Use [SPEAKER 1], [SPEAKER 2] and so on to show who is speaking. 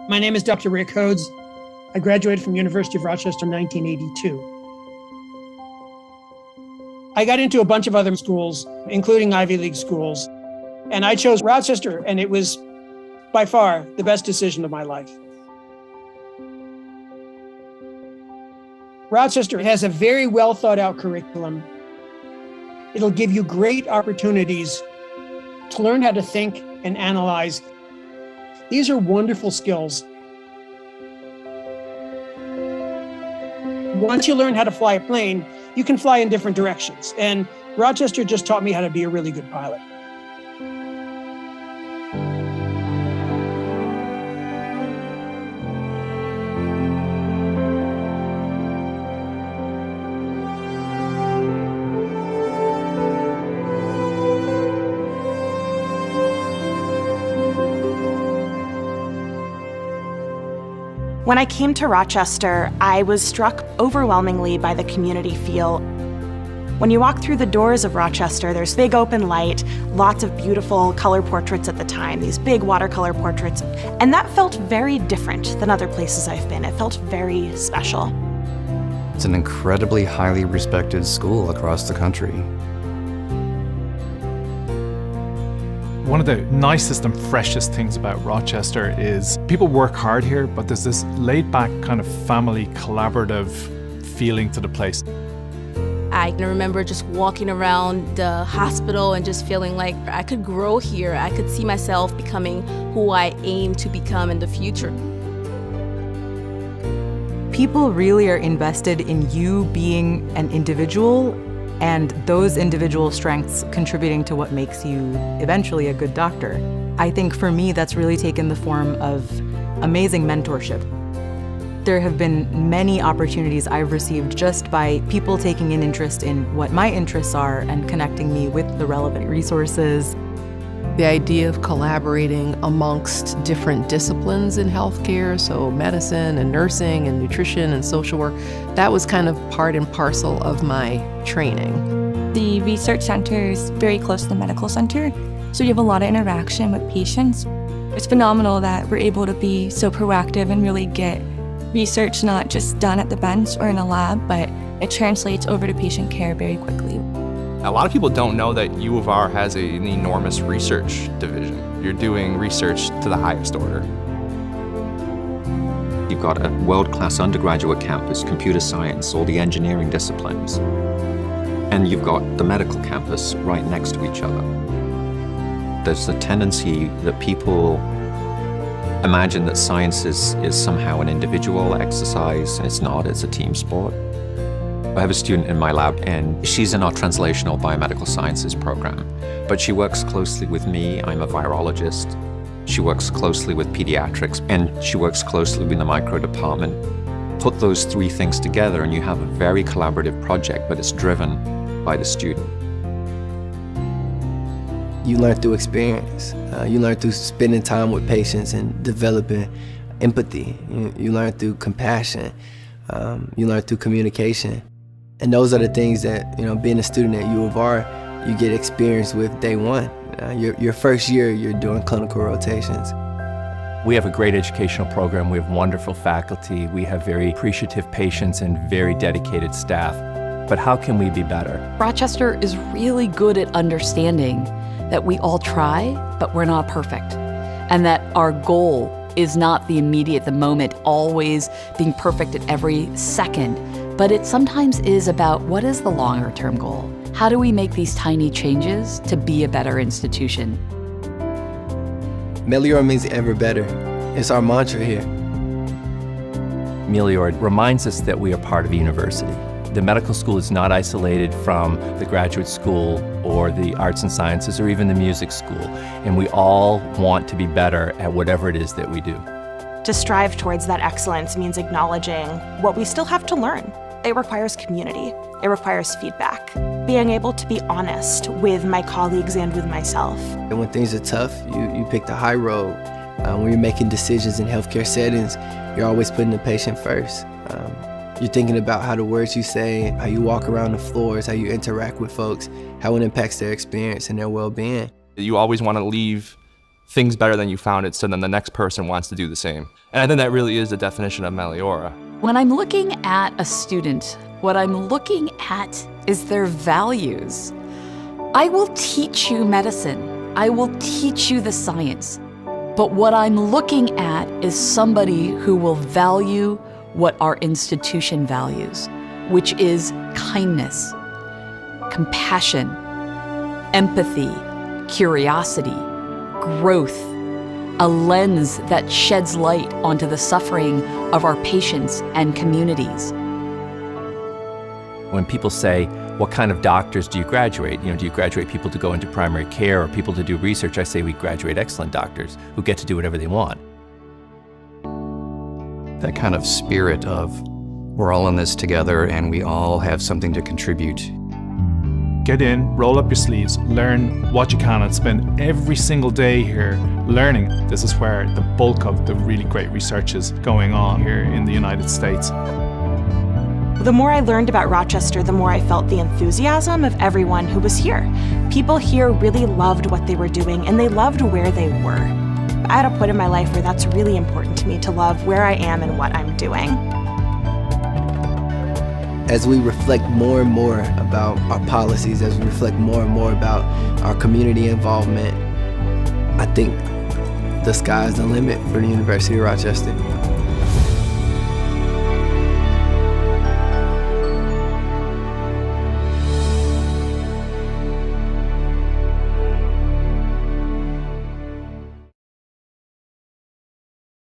[SPEAKER 1] My name is Dr. Rick Hodes. I graduated from University of Rochester in 1982. I got into a bunch of other schools, including Ivy League schools, and I chose Rochester, and it was by far the best decision of my life. Rochester has a very well thought out curriculum. It'll give you great opportunities to learn how to think and analyze. These are wonderful skills. Once you learn how to fly a plane, you can fly in different directions. And Rochester just taught me how to be a really good pilot.
[SPEAKER 2] When I came to Rochester, I was struck overwhelmingly by the community feel. When you walk through the doors of Rochester, there's big open light, lots of beautiful color portraits at the time, these big watercolor portraits, and that felt very different than other places I've been. It felt very special.
[SPEAKER 3] It's an incredibly highly respected school across the country.
[SPEAKER 4] One of the nicest and freshest things about Rochester is people work hard here, but there's this laid-back kind of family collaborative feeling to the place.
[SPEAKER 5] I can remember just walking around the hospital and just feeling like I could grow here. I could see myself becoming who I aim to become in the future.
[SPEAKER 6] People really are invested in you being an individual and those individual strengths contributing to what makes you eventually a good doctor. I think for me, that's really taken the form of amazing mentorship. There have been many opportunities I've received just by people taking an interest in what my interests are and connecting me with the relevant resources.
[SPEAKER 7] The idea of collaborating amongst different disciplines in healthcare, so medicine and nursing and nutrition and social work, that was kind of part and parcel of my training.
[SPEAKER 8] The research center is very close to the medical center, so you have a lot of interaction with patients. It's phenomenal that we're able to be so proactive and really get research not just done at the bench or in a lab, but it translates over to patient care very quickly.
[SPEAKER 9] A lot of people don't know that U of R has an enormous research division. You're doing research to the highest order.
[SPEAKER 10] You've got a world-class undergraduate campus, computer science, all the engineering disciplines. And you've got the medical campus right next to each other. There's a tendency that people imagine that science is somehow an individual exercise, and it's not, it's a team sport. I have a student in my lab, and she's in our translational biomedical sciences program, but she works closely with me. I'm a virologist. She works closely with pediatrics, and she works closely with the micro department. Put those three things together, and you have a very collaborative project, but it's driven by the student.
[SPEAKER 11] You learn through experience. You learn through spending time with patients and developing empathy. You learn through compassion. You learn through communication. And those are the things that, being a student at U of R, you get experience with day one. Your first year, you're doing clinical rotations.
[SPEAKER 12] We have a great educational program. We have wonderful faculty. We have very appreciative patients and very dedicated staff. But how can we be better?
[SPEAKER 13] Rochester is really good at understanding that we all try, but we're not perfect. And that our goal is not the immediate, the moment, always being perfect at every second. But it sometimes is about what is the longer term goal? How do we make these tiny changes to be a better institution?
[SPEAKER 11] Melior means ever better. It's our mantra here.
[SPEAKER 12] Melior reminds us that we are part of a university. The medical school is not isolated from the graduate school or the arts and sciences or even the music school. And we all want to be better at whatever it is that we do.
[SPEAKER 2] To strive towards that excellence means acknowledging what we still have to learn. It requires community. It requires feedback. Being able to be honest with my colleagues and with myself.
[SPEAKER 11] And when things are tough, you pick the high road. When you're making decisions in healthcare settings, you're always putting the patient first. You're thinking about how the words you say, how you walk around the floors, how you interact with folks, how it impacts their experience and their well-being.
[SPEAKER 9] You always want to leave things better than you found it, so then the next person wants to do the same. And I think that really is the definition of Meliora.
[SPEAKER 13] When I'm looking at a student, what I'm looking at is their values. I will teach you medicine. I will teach you the science. But what I'm looking at is somebody who will value what our institution values, which is kindness, compassion, empathy, curiosity, growth, a lens that sheds light onto the suffering of our patients and communities.
[SPEAKER 12] When people say, what kind of doctors do you graduate? Do you graduate people to go into primary care or people to do research? I say we graduate excellent doctors who get to do whatever they want.
[SPEAKER 3] That kind of spirit of we're all in this together and we all have something to contribute.
[SPEAKER 4] Get in, roll up your sleeves, learn what you can, and spend every single day here learning. This is where the bulk of the really great research is going on here in the United States.
[SPEAKER 2] The more I learned about Rochester, the more I felt the enthusiasm of everyone who was here. People here really loved what they were doing, and they loved where they were. I had a point in my life where that's really important to me, to love where I am and what I'm doing.
[SPEAKER 11] As we reflect more and more about our policies, as we reflect more and more about our community involvement, I think the sky's the limit for the University of Rochester.